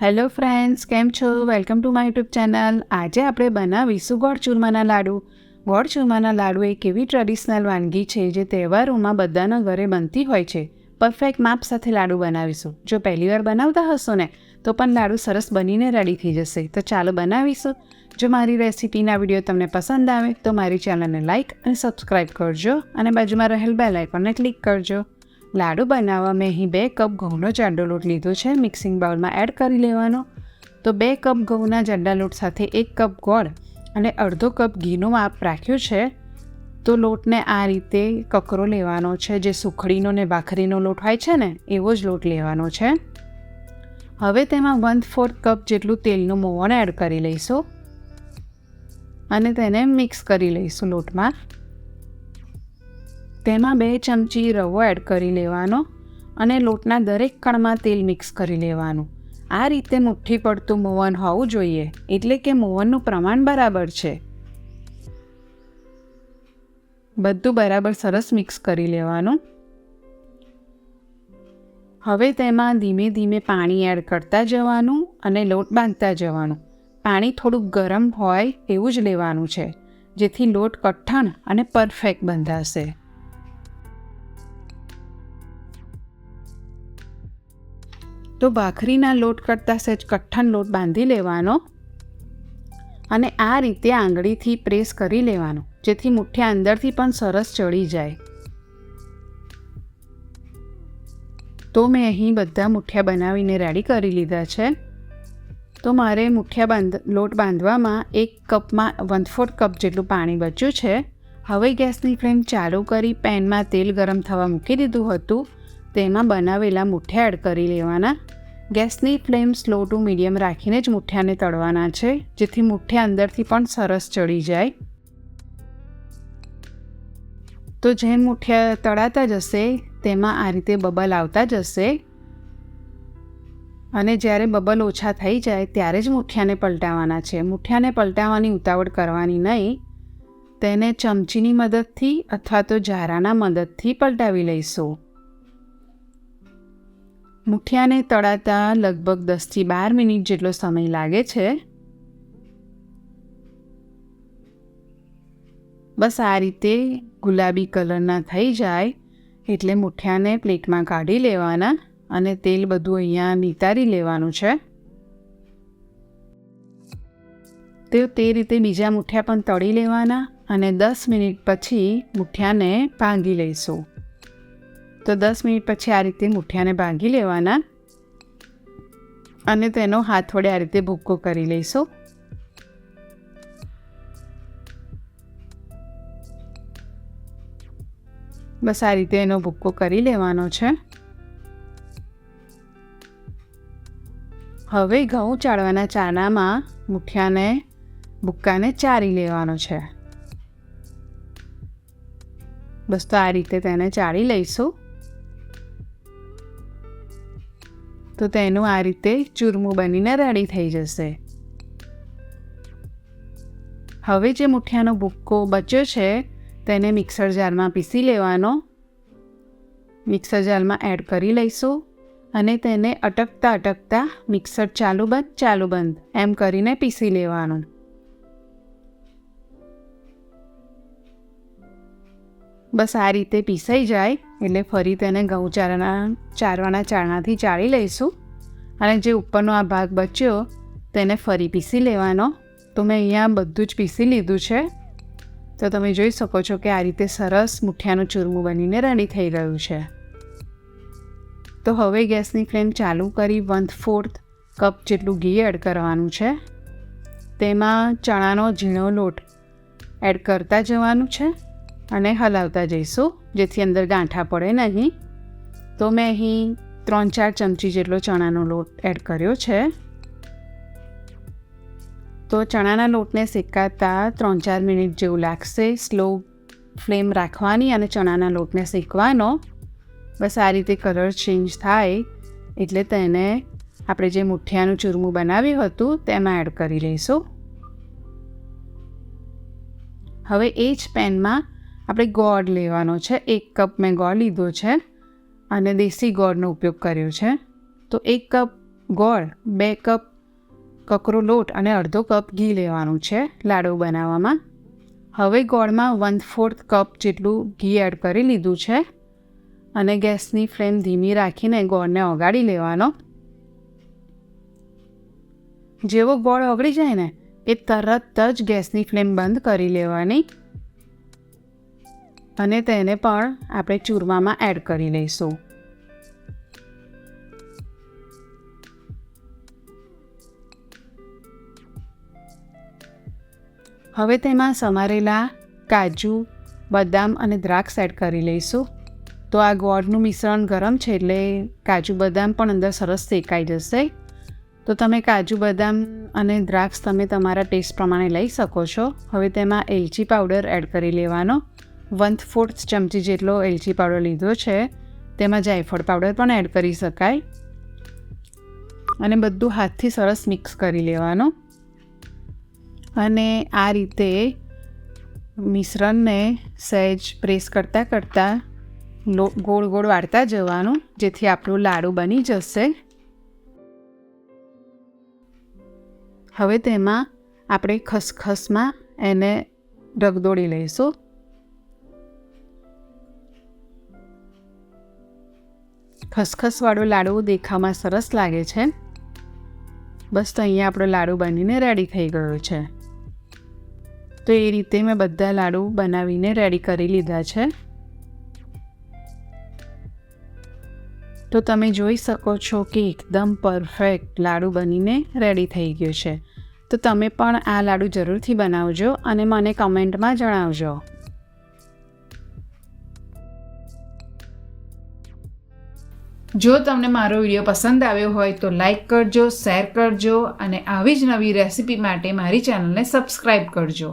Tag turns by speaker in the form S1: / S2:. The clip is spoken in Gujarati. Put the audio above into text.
S1: હેલો ફ્રેન્ડ્સ, કેમ છો? Welcome to my YouTube channel. આજે આપણે બનાવીશું ગોળ ચૂરમાના લાડુ. ગોળ ચૂરમાના લાડુ એક એવી ટ્રેડિશનલ વાનગી છે જે તહેવારોમાં બધાના ઘરે બનતી હોય છે. પરફેક્ટ માપ સાથે લાડુ બનાવીશું. જો પહેલીવાર બનાવતા હશો ને તો પણ લાડુ સરસ બનીને રેડી થઈ જશે. તો ચાલો બનાવીશું. જો મારી રેસીપીના વિડીયો તમને પસંદ આવે તો મારી ચેનલને લાઇક અને સબસ્ક્રાઈબ કરજો અને બાજુમાં રહેલ બેલ આઇકોનને ક્લિક કરજો. લાડુ બનાવવા મેં અહીં 2 કપ ઘઉંનો જાડો લોટ લીધો છે. મિક્સિંગ બાઉલમાં એડ કરી લેવાનો. તો 2 કપ ઘઉંના જાડા લોટ સાથે 1 કપ ગોળ અને અડધો કપ ઘીનો માપ રાખ્યો છે. તો લોટને આ રીતે કકરો લેવાનો છે. જે સુખડીનો ને ભાખરીનો લોટ હોય છે ને એવો જ લોટ લેવાનો છે. હવે તેમાં 1/4 કપ જેટલું તેલનું મોવણ એડ કરી લઈશું અને તેને મિક્સ કરી લઈશું લોટમાં. તેમાં 2 ચમચી રવો એડ કરી લેવાનો અને લોટના દરેક કણમાં તેલ મિક્સ કરી લેવાનું. આ રીતે મુઠ્ઠી પડતું મોવન હોવું જોઈએ, એટલે કે મોવનનું પ્રમાણ બરાબર છે. બધું બરાબર સરસ મિક્સ કરી લેવાનું. હવે તેમાં ધીમે ધીમે પાણી એડ કરતા જવાનું અને લોટ બાંધતા જવાનું. પાણી થોડુંક ગરમ હોય એવું જ લેવાનું છે, જેથી લોટ કઠણ અને પરફેક્ટ બંધાશે. તો ભાખરીના લોટ કરતાં સહેજ કઠણ લોટ બાંધી લેવાનો અને આ રીતે આંગળીથી પ્રેસ કરી લેવાનું, જેથી મુઠ્ઠી અંદરથી પણ સરસ ચડી જાય. તો મેં અહીં બધા મુઠ્ઠિયા બનાવીને રેડી કરી લીધા છે. તો મારે મુઠ્ઠિયા લોટ બાંધવામાં 1 કપમાં 1/4 કપ જેટલું પાણી બચ્યું છે. હવે ગેસની ફ્લેમ ચાલુ કરી પેનમાં તેલ ગરમ થવા મૂકી દીધું હતું. તેમાં બનાવેલા મુઠ્ઠિયા એડ કરી લેવાના. ગેસની ફ્લેમ સ્લો ટુ મીડિયમ રાખીને જ મુઠ્ઠિયાને તળવાના છે, જેથી મુઠ્ઠિયા અંદરથી પણ સરસ ચડી જાય. તો જેમ મુઠ્ઠિયા તળાતા જશે તેમાં આ રીતે બબલ આવતા જશે અને જ્યારે બબલ ઓછા થઈ જાય ત્યારે જ મુઠ્ઠિયાને પલટાવવાના છે. મુઠ્ઠિયાને પલટાવવાની ઉતાવળ કરવાની નહીં. તેને ચમચીની મદદથી અથવા તો જારાના મદદથી પલટાવી લઈશું. મુઠ્ઠિયાને તળાતા લગભગ 10 થી 12 મિનિટ જેટલો સમય લાગે છે. બસ આ રીતે ગુલાબી કલરના થઈ જાય એટલે મુઠ્ઠિયાને પ્લેટમાં કાઢી લેવાના અને તેલ બધું અહીંયા નિતારી લેવાનું છે. તે રીતે બીજા મુઠ્ઠિયા પણ તળી લેવાના અને 10 મિનિટ પછી મુઠ્ઠિયાને ભાંગી લઈશું. તો 10 મિનિટ પછી આ રીતે મુઠ્ઠિયાને ભાંગી લેવાના અને તેનો હાથ વડે આ રીતે ભૂક્કો કરી લઈશું. બસ આ રીતે એનો ભૂક્કો કરી લેવાનો છે. હવે ઘઉં ચાળવાના ચાળણામાં મુઠ્ઠિયાને ભૂક્કાને ચાળી લેવાનો છે. બસ તો આ રીતે તેને ચાળી લઈશું. તો તેનું આ રીતે ચૂરમું બનીને રેડી થઈ જશે. હવે જે મુઠ્ઠિયાનો ભૂક્કો બચ્યો છે તેને મિક્સર જારમાં પીસી લેવાનો. મિક્સર જારમાં એડ કરી લઈશું અને તેને અટકતા અટકતા મિક્સર ચાલુ બંધ એમ કરીને પીસી લેવાનું. બસ આ રીતે પીસાઈ જાય એટલે ફરી તેને ઘઉં ચારવાના ચાળણાથી ચાળી લઈશું અને જે ઉપરનો આ ભાગ બચ્યો તેને ફરી પીસી લેવાનો. તો મેં અહીંયા બધું જ પીસી લીધું છે. તો તમે જોઈ શકો છો કે આ રીતે સરસ મુઠ્ઠિયાનું ચૂરમું બનીને રેડી થઈ ગયું છે. તો હવે ગેસની ફ્લેમ ચાલુ કરી 1/4 કપ જેટલું ઘી એડ કરવાનું છે. તેમાં ચણાનો ઝીણો લોટ એડ કરતા જવાનું છે અને હલાવતા જઈશું, જેથી અંદર ગાંઠા પડે નહીં. તો મેં અહીં 3-4 ચમચી જેટલો ચણાનો લોટ એડ કર્યો છે. તો ચણાના લોટને શેકાતા 3-4 મિનિટ જેવું લાગશે. સ્લો ફ્લેમ રાખવાની અને ચણાના લોટને શેકવાનો. બસ આ રીતે કલર ચેન્જ થાય એટલે તેને આપણે જે મુઠ્ઠિયાનું ચૂરમું બનાવ્યું હતું તેમાં એડ કરી લઈશું. હવે એ જ પેનમાં આપણે ગોળ લેવાનો છે. 1 કપ મેં ગોળ લીધો છે અને દેશી ગોળનો ઉપયોગ કર્યો છે. તો 1 કપ ગોળ, 2 કપ કકરો લોટ અને અડધો કપ ઘી લેવાનું છે લાડુ બનાવવામાં. હવે ગોળમાં 1/4 કપ જેટલું ઘી એડ કરી લીધું છે અને ગેસની ફ્લેમ ધીમી રાખીને ગોળને ઓગાળી લેવાનો. જેવો ગોળ ઓગળી જાય ને એ તરત જ ગેસની ફ્લેમ બંધ કરી લેવાની અને તેને પણ આપણે ચૂરમામાં એડ કરી લઈશું. હવે તેમાં સમારેલા કાજુ, બદામ અને દ્રાક્ષ એડ કરી લઈશું. તો આ ગોળનું મિશ્રણ ગરમ છે એટલે કાજુ બદામ પણ અંદર સરસ શેકાઈ જશે. તો તમે કાજુ બદામ અને દ્રાક્ષ તમે તમારા ટેસ્ટ પ્રમાણે લઈ શકો છો. હવે તેમાં એલચી પાવડર એડ કરી લેવાનો. 1/4 ચમચી જેટલો એલચી પાવડર લીધો છે. તેમાં જાયફળ પાવડર પણ એડ કરી શકાય અને બધું હાથથી સરસ મિક્સ કરી લેવાનું. અને આ રીતે મિશ્રણને સહેજ પ્રેસ કરતાં કરતાં ગોળ ગોળ વાળતા જવાનું, જેથી આપણું લાડુ બની જશે. હવે તેમાં આપણે ખસખસમાં એને રગદોળી લઈશું. ખસખસવાળો લાડુ દેખાવમાં સરસ લાગે છે. બસ તો અહીંયા આપણો લાડુ બનીને રેડી થઈ ગયો છે. તો એ રીતે મેં બધા લાડુ બનાવીને રેડી કરી લીધા છે. તો તમે જોઈ શકો છો કે એકદમ પરફેક્ટ લાડુ બનીને રેડી થઈ ગયો છે. તો તમે પણ આ લાડુ જરૂરથી બનાવજો અને મને કમેન્ટમાં જણાવજો. જો તમને મારો વિડીયો પસંદ આવ્યો હોય તો લાઈક કરજો, શેર કરજો અને આવી જ નવી રેસીપી માટે મારી ચેનલને સબસ્ક્રાઈબ કરજો.